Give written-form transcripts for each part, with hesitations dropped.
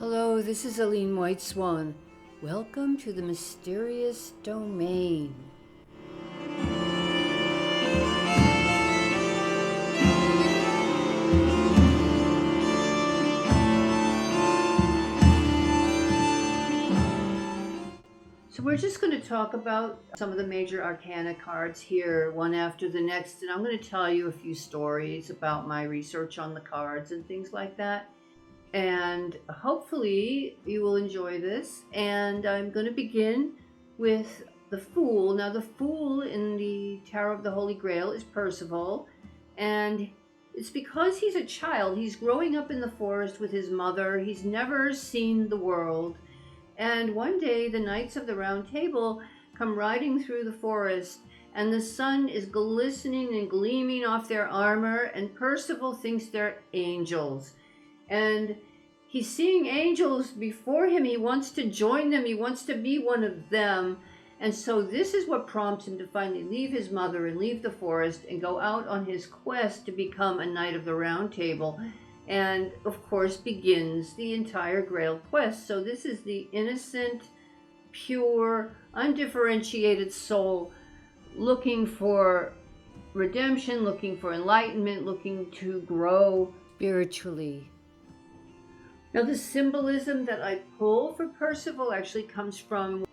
Hello, this is Aline White Swan. Welcome to the mysterious domain. So we're just going to talk about some of the major arcana cards here, one after the next, and I'm going to tell you a few stories about my research on the cards and things like that. And hopefully you will enjoy this. And I'm going to begin with the Fool. Now, the Fool in the Tarot of the Holy Grail is Percival, and it's because he's a child. He's growing up in the forest with his mother. He's never seen the world. And one day the Knights of the Round Table come riding through the forest, and the sun is glistening and gleaming off their armor, and Percival thinks they're angels. And he's seeing angels before him. He wants to join them. He wants to be one of them. And so this is what prompts him to finally leave his mother and leave the forest and go out on his quest to become a Knight of the Round Table. And of course begins the entire Grail quest. So this is the innocent, pure, undifferentiated soul looking for redemption, looking for enlightenment, looking to grow spiritually. Now, the symbolism that I pull for Percival actually comes from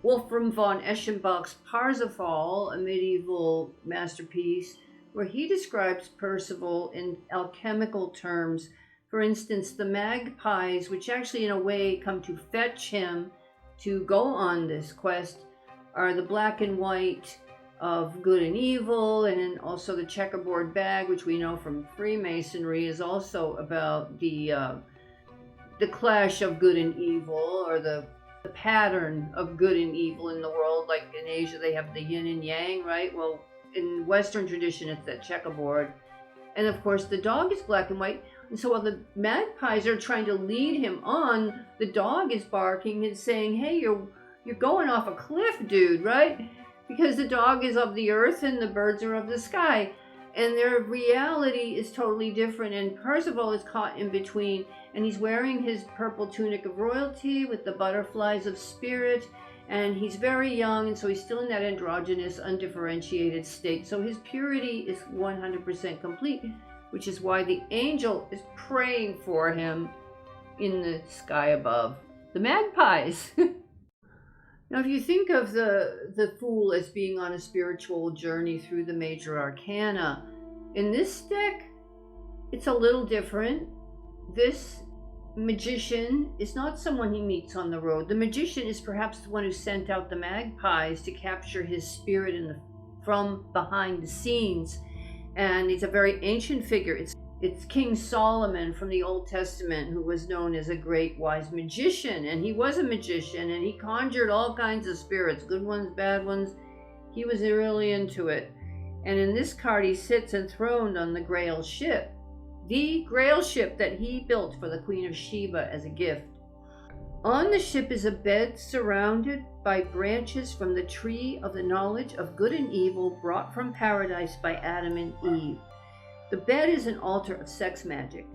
Wolfram von Eschenbach's Parsifal, a medieval masterpiece, where he describes Percival in alchemical terms. For instance, the magpies, which actually in a way come to fetch him to go on this quest, are the black and white of good and evil, and then also the checkerboard bag, which we know from Freemasonry is also about the clash of good and evil, or the pattern of good and evil in the world. Like in Asia they have the yin and yang, right? Well, in Western tradition it's that checkerboard. And of course the dog is black and white, and so while the magpies are trying to lead him on, the dog is barking and saying, hey, you're going off a cliff, dude, right? Because the dog is of the earth and the birds are of the sky, and their reality is totally different. And Percival is caught in between, and he's wearing his purple tunic of royalty with the butterflies of spirit, and he's very young, and so he's still in that androgynous, undifferentiated state. So his purity is 100% complete, which is why the angel is praying for him in the sky above. The magpies. Now, if you think of the Fool as being on a spiritual journey through the major arcana, in this deck, it's a little different. This magician is not someone he meets on the road. The magician is perhaps the one who sent out the magpies to capture his spirit from behind the scenes. And he's a very ancient figure. It's King Solomon from the Old Testament, who was known as a great wise magician. And he was a magician, and he conjured all kinds of spirits, good ones, bad ones. He was really into it. And in this card, he sits enthroned on the Grail ship, the Grail ship that he built for the Queen of Sheba as a gift. On the ship is a bed surrounded by branches from the tree of the knowledge of good and evil brought from paradise by Adam and Eve. The bed is an altar of sex magic,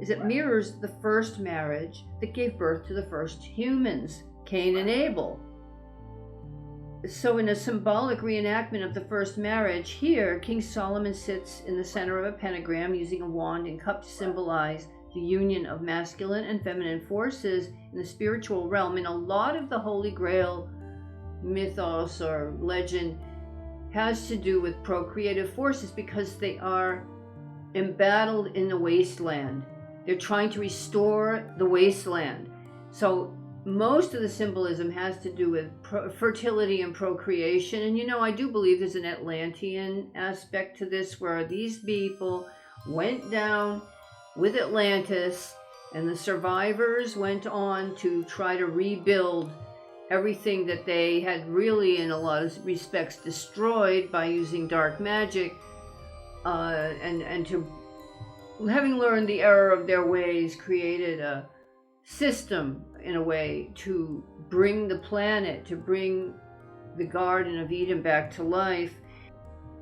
as it mirrors the first marriage that gave birth to the first humans, Cain and Abel. So in a symbolic reenactment of the first marriage, here King Solomon sits in the center of a pentagram using a wand and cup to symbolize the union of masculine and feminine forces in the spiritual realm. And a lot of the Holy Grail mythos or legend has to do with procreative forces, because they are embattled in the wasteland. They're trying to restore the wasteland. So most of the symbolism has to do with fertility and procreation. And I do believe there's an Atlantean aspect to this, where these people went down with Atlantis, and the survivors went on to try to rebuild everything that they had really, in a lot of respects, destroyed by using dark magic. And to, having learned the error of their ways, created a system in a way to bring the planet, to bring the Garden of Eden back to life.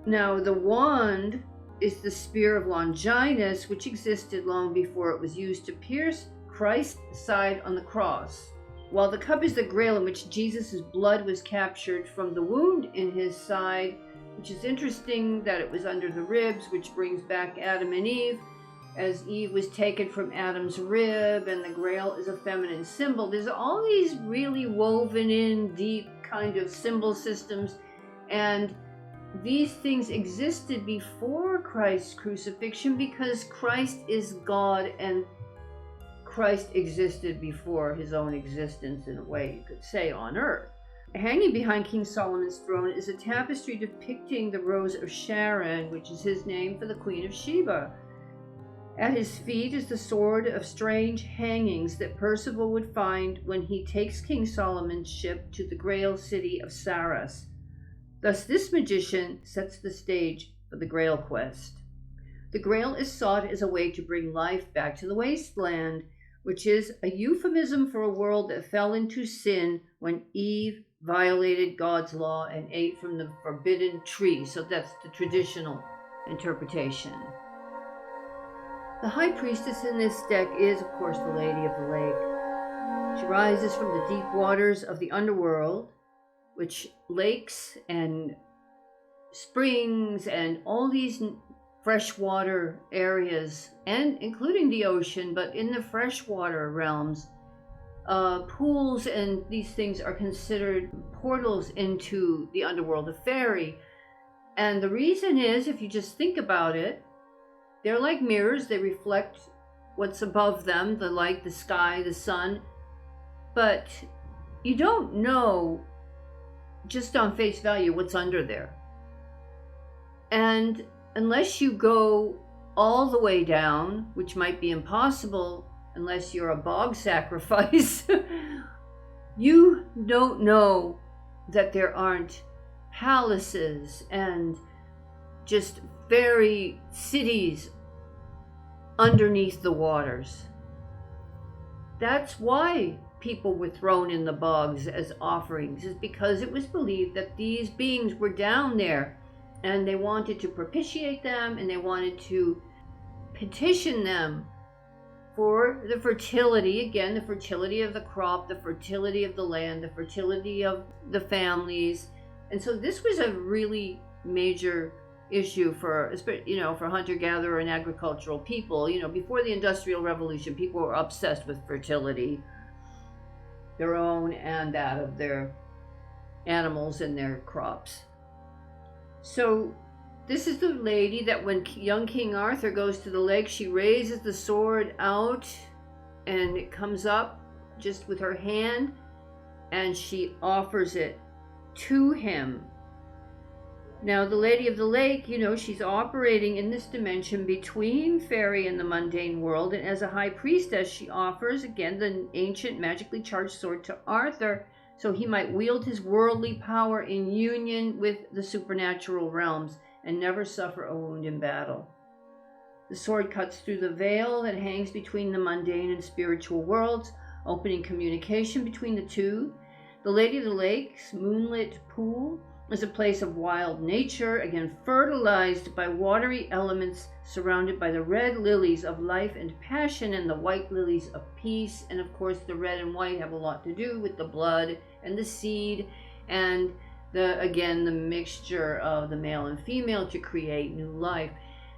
Now, the wand is the spear of Longinus, which existed long before it was used to pierce Christ's side on the cross, while the cup is the grail in which Jesus' blood was captured from the wound in his side, which is interesting that it was under the ribs, which brings back Adam and Eve, as Eve was taken from Adam's rib, and the grail is a feminine symbol. There's all these really woven in deep kind of symbol systems, and these things existed before Christ's crucifixion because Christ is God, and Christ existed before his own existence, in a way you could say, on earth. Hanging behind King Solomon's throne is a tapestry depicting the Rose of Sharon, which is his name for the Queen of Sheba. At his feet is the sword of strange hangings that Percival would find when he takes King Solomon's ship to the Grail city of Saras. Thus, this magician sets the stage for the Grail quest. The Grail is sought as a way to bring life back to the wasteland, which is a euphemism for a world that fell into sin when Eve violated God's law and ate from the forbidden tree. So that's the traditional interpretation. The high priestess in this deck is, of course, the Lady of the Lake. She rises from the deep waters of the underworld, which lakes and springs and all these freshwater areas, and including the ocean, but in the freshwater realms, pools and these things are considered portals into the underworld of fairy. And the reason is, if you just think about it, they're like mirrors. They reflect what's above them, the light, the sky, the sun. But you don't know just on face value what's under there. And unless you go all the way down, which might be impossible unless you're a bog sacrifice, you don't know that there aren't palaces and just fairy cities underneath the waters. That's why people were thrown in the bogs as offerings, is because it was believed that these beings were down there and they wanted to propitiate them and they wanted to petition them for the fertility, again, the fertility of the crop, the fertility of the land, the fertility of the families. And so this was a really major issue for, for hunter-gatherer and agricultural people. Before the Industrial Revolution, people were obsessed with fertility, their own and that of their animals and their crops. So this is the lady that when young King Arthur goes to the lake, she raises the sword out and it comes up just with her hand and she offers it to him. Now, the Lady of the Lake, she's operating in this dimension between fairy and the mundane world, and as a high priestess, she offers, again, the ancient magically charged sword to Arthur, so he might wield his worldly power in union with the supernatural realms and never suffer a wound in battle. The sword cuts through the veil that hangs between the mundane and spiritual worlds, opening communication between the two. The Lady of the Lake's moonlit pool is a place of wild nature, again fertilized by watery elements, surrounded by the red lilies of life and passion and the white lilies of peace. And of course the red and white have a lot to do with the blood and the seed and the mixture of the male and female to create new life.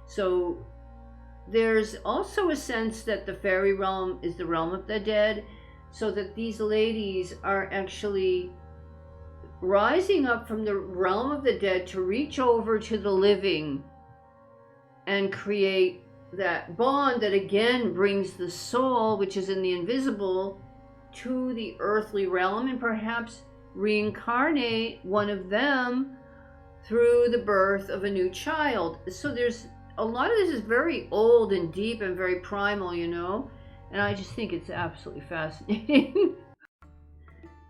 So there's also a sense that the fairy realm is the realm of the dead, so that these ladies are actually rising up from the realm of the dead to reach over to the living and create that bond that again brings the soul, which is in the invisible, to the earthly realm, and perhaps reincarnate one of them through the birth of a new child. So there's a lot of this is very old and deep and very primal, and I just think it's absolutely fascinating.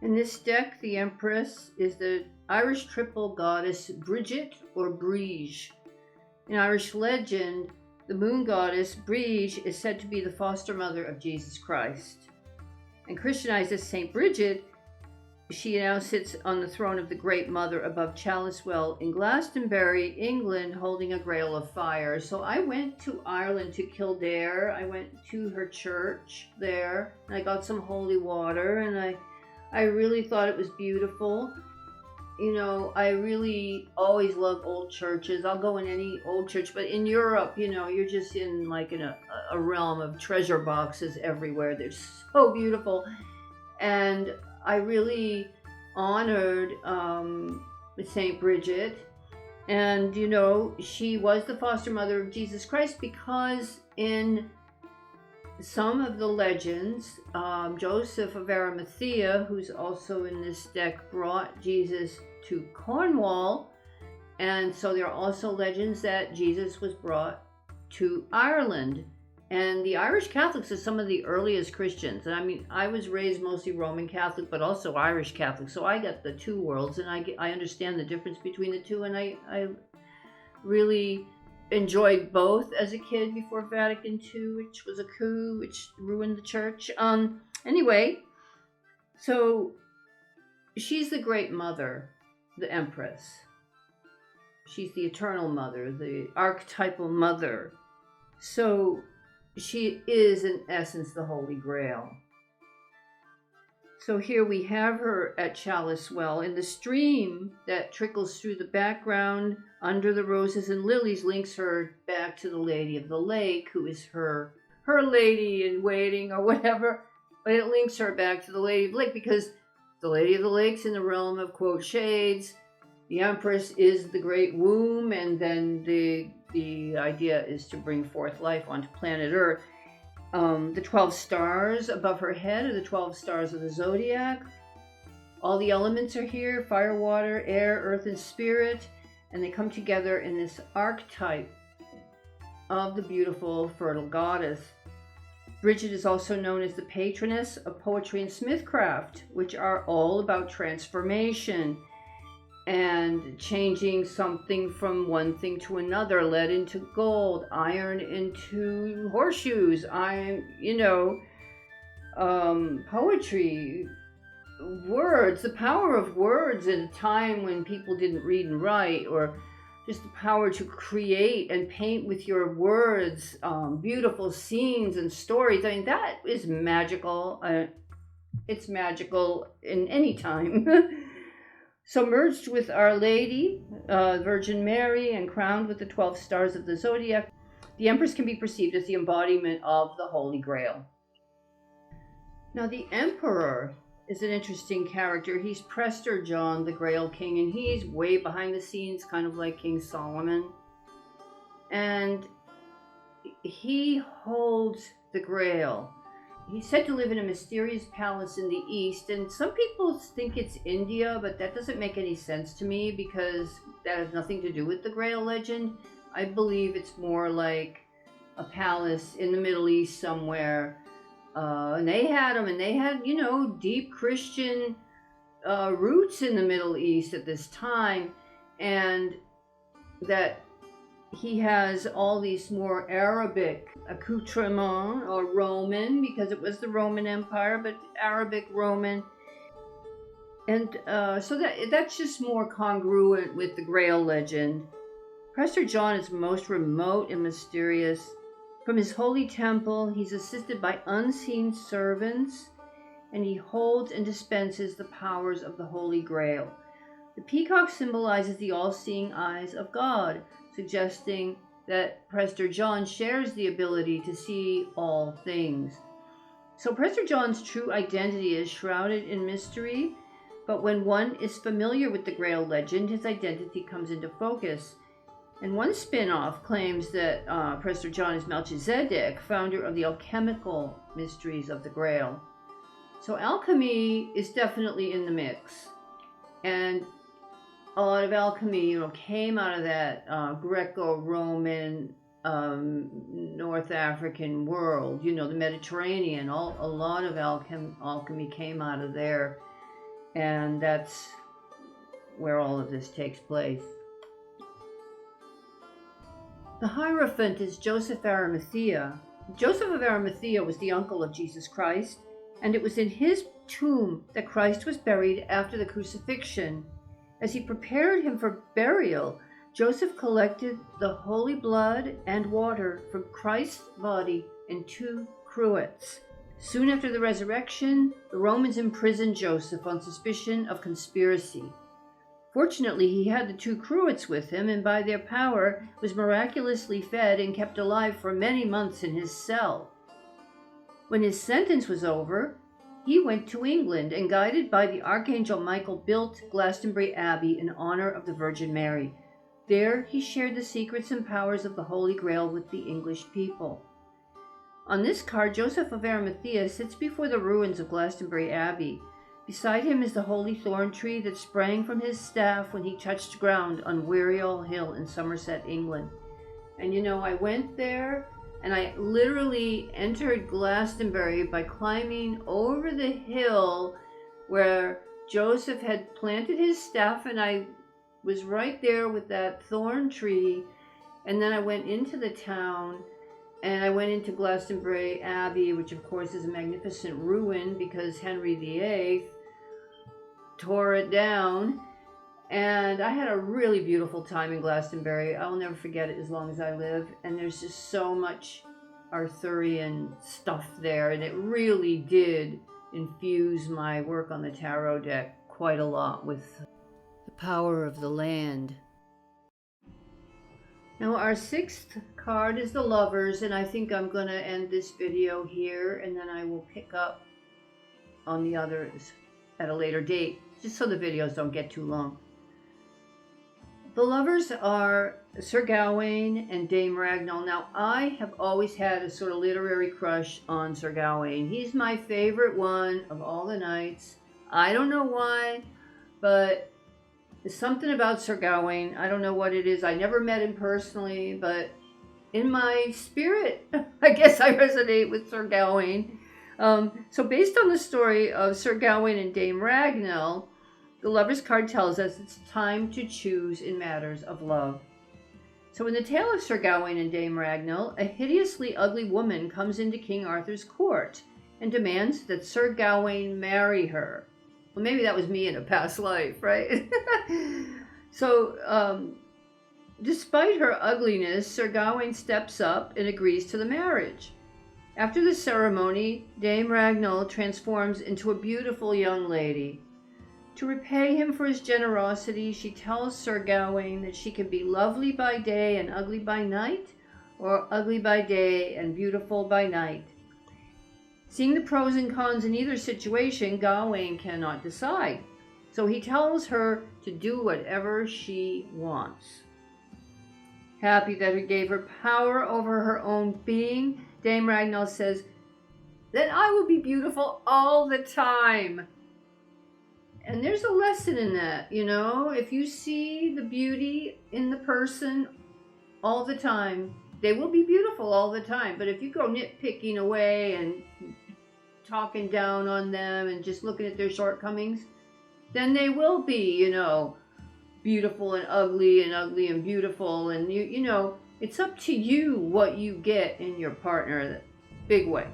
In this deck, the Empress is the Irish triple goddess Bridget or Brige. In Irish legend, the moon goddess Brige is said to be the foster mother of Jesus Christ. And Christianized as Saint Bridget, She now sits on the throne of the Great Mother above Chalice Well in Glastonbury, England, holding a grail of fire. So I went to Ireland, to Kildare. I went to her church there, and I got some holy water, and I really thought it was beautiful. You know, I really always love old churches. I'll go in any old church, but in Europe, you know, you're just in like in a realm of treasure boxes everywhere. They're so beautiful. And I really honored Saint Bridget. And, you know, she was the foster mother of Jesus Christ because in some of the legends, Joseph of Arimathea, who's also in this deck, brought Jesus to Cornwall. And so there are also legends that Jesus was brought to Ireland. And the Irish Catholics are some of the earliest Christians. And I mean, I was raised mostly Roman Catholic, but also Irish Catholic. So I got the two worlds, and I understand the difference between the two. And I really enjoyed both as a kid before Vatican II, which was a coup, which ruined the church. Anyway, so she's the Great Mother, the Empress. She's the eternal mother, the archetypal mother. So she is, in essence, the Holy Grail. So here we have her at Chalice Well, and the stream that trickles through the background under the roses and lilies links her back to the Lady of the Lake, who is her lady in waiting or whatever. But it links her back to the Lady of the Lake because the Lady of the Lake's in the realm of, quote, shades. The Empress is the great womb, and then the idea is to bring forth life onto planet Earth. The 12 stars above her head are the 12 stars of the zodiac. All the elements are here: fire, water, air, earth, and spirit. And they come together in this archetype of the beautiful, fertile goddess. Bridget is also known as the patroness of poetry and smithcraft, which are all about transformation and changing something from one thing to another: lead into gold, iron into horseshoes, poetry, words, the power of words at a time when people didn't read and write, or just the power to create and paint with your words, beautiful scenes and stories. I mean, that is magical. It's magical in any time. So merged with Our Lady, Virgin Mary, and crowned with the 12 stars of the zodiac, the Empress can be perceived as the embodiment of the Holy Grail. Now, the Emperor is an interesting character. He's Prester John, the Grail King, and he's way behind the scenes, kind of like King Solomon. And he holds the Grail. He's said to live in a mysterious palace in the east, and some people think it's India, but that doesn't make any sense to me because that has nothing to do with the Grail legend. I believe it's more like a palace in the Middle East somewhere. And they had them, and they had, deep Christian roots in the Middle East at this time, and that he has all these more Arabic accoutrements, or Roman, because it was the Roman Empire, but Arabic, Roman. And so that's just more congruent with the Grail legend. Prester John is most remote and mysterious. From his holy temple, he's assisted by unseen servants, and he holds and dispenses the powers of the Holy Grail. The peacock symbolizes the all-seeing eyes of God, suggesting that Prester John shares the ability to see all things. So Prester John's true identity is shrouded in mystery, but when one is familiar with the Grail legend, his identity comes into focus. And one spin-off claims that Prester John is Melchizedek, founder of the alchemical mysteries of the Grail. So alchemy is definitely in the mix. And a lot of alchemy, came out of that Greco-Roman, North African world, the Mediterranean. A lot of alchemy came out of there, and that's where all of this takes place. The Hierophant is Joseph Arimathea. Joseph of Arimathea was the uncle of Jesus Christ, and it was in his tomb that Christ was buried after the crucifixion. As he prepared him for burial, Joseph collected the holy blood and water from Christ's body in 2 cruets. Soon after the resurrection, the Romans imprisoned Joseph on suspicion of conspiracy. Fortunately, he had the 2 cruets with him, and by their power was miraculously fed and kept alive for many months in his cell. When his sentence was over, he went to England and, guided by the Archangel Michael, built Glastonbury Abbey in honor of the Virgin Mary. There he shared the secrets and powers of the Holy Grail with the English people. On this card, Joseph of Arimathea sits before the ruins of Glastonbury Abbey. Beside him is the holy thorn tree that sprang from his staff when he touched ground on Weariall Hill in Somerset, England. And you know, I went there and I literally entered Glastonbury by climbing over the hill where Joseph had planted his staff, and I was right there with that thorn tree. And then I went into the town, and I went into Glastonbury Abbey, which of course is a magnificent ruin because Henry VIII tore it down. And I had a really beautiful time in Glastonbury. I'll never forget it as long as I live. And there's just so much Arthurian stuff there, and it really did infuse my work on the tarot deck quite a lot with the power of the land. Now our 6th card is the Lovers, and I think I'm going to end this video here, and then I will pick up on the others at a later date, just so the videos don't get too long. The Lovers are Sir Gawain and Dame Ragnell. Now, I have always had a sort of literary crush on Sir Gawain. He's my favorite one of all the knights. I don't know why, but there's something about Sir Gawain. I don't know what it is. I never met him personally, but in my spirit, I guess I resonate with Sir Gawain. So based on the story of Sir Gawain and Dame Ragnell, the Lovers card tells us it's time to choose in matters of love. So in the tale of Sir Gawain and Dame Ragnell, a hideously ugly woman comes into King Arthur's court and demands that Sir Gawain marry her. Well, maybe that was me in a past life, right? So, despite her ugliness, Sir Gawain steps up and agrees to the marriage. After the ceremony, Dame Ragnell transforms into a beautiful young lady. To repay him for his generosity, she tells Sir Gawain that she can be lovely by day and ugly by night, or ugly by day and beautiful by night. Seeing the pros and cons in either situation, Gawain cannot decide. So he tells her to do whatever she wants. Happy that he gave her power over her own being, Dame Ragnell says, "Then I will be beautiful all the time." And there's a lesson in that, you know, if you see the beauty in the person all the time, they will be beautiful all the time. But if you go nitpicking away and talking down on them and just looking at their shortcomings, then they will be, you know, beautiful and ugly and beautiful. And, you know, it's up to you what you get in your partner, big way.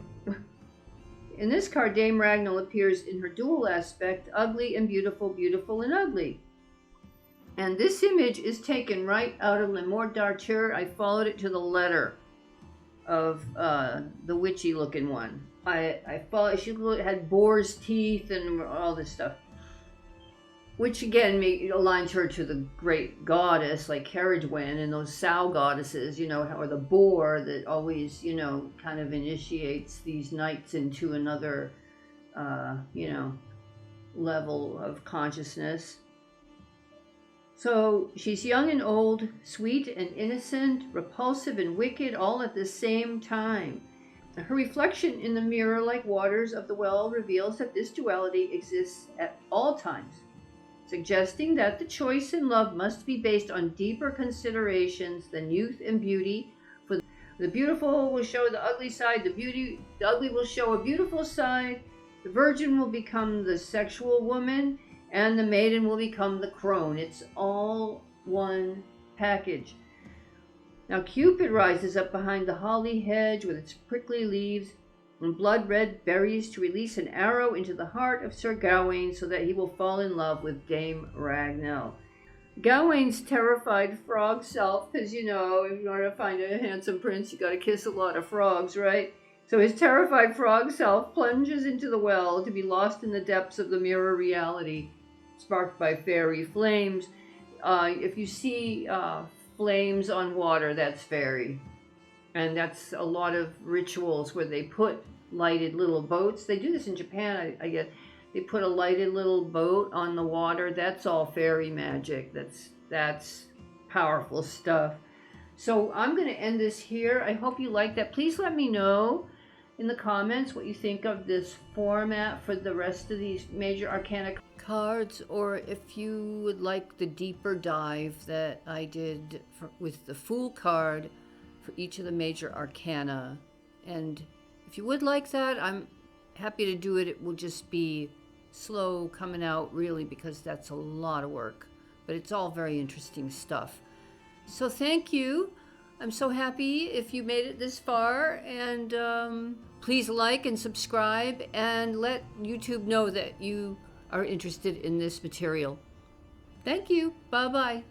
In this card, Dame Ragnell appears in her dual aspect, ugly and beautiful, beautiful and ugly. And this image is taken right out of Le Morte d'Arthur. I followed it to the letter of the witchy looking one. I followed, she had boar's teeth and all this stuff. Which again aligns her to the great goddess like Carriagewin and those sow goddesses, you know, or the boar that always, you know, kind of initiates these knights into another, you know, level of consciousness. So she's young and old, sweet and innocent, repulsive and wicked, all at the same time. Her reflection in the mirror, like waters of the well, reveals that this duality exists at all times, suggesting that the choice in love must be based on deeper considerations than youth and beauty. For the beautiful will show the ugly side, the ugly will show a beautiful side, the virgin will become the sexual woman, and the maiden will become the crone. It's all one package. Now Cupid rises up behind the holly hedge with its prickly leaves, and blood-red berries to release an arrow into the heart of Sir Gawain so that he will fall in love with Dame Ragnell. Gawain's terrified frog self, because if you want to find a handsome prince, you got to kiss a lot of frogs, right? So his terrified frog self plunges into the well to be lost in the depths of the mirror reality, sparked by fairy flames. If you see flames on water, that's fairy. And that's a lot of rituals where they put lighted little boats. They do this in Japan, I guess. They put a lighted little boat on the water. That's all fairy magic. That's powerful stuff. So I'm going to end this here. I hope you like that. Please let me know in the comments what you think of this format for the rest of these Major Arcana cards, or if you would like the deeper dive that I did with the Fool card for each of the Major Arcana. And if you would like that, I'm happy to do it. It will just be slow coming out, really, because that's a lot of work, but it's all very interesting stuff. So thank you. I'm so happy if you made it this far, and please like and subscribe and let YouTube know that you are interested in this material. Thank you. Bye-bye.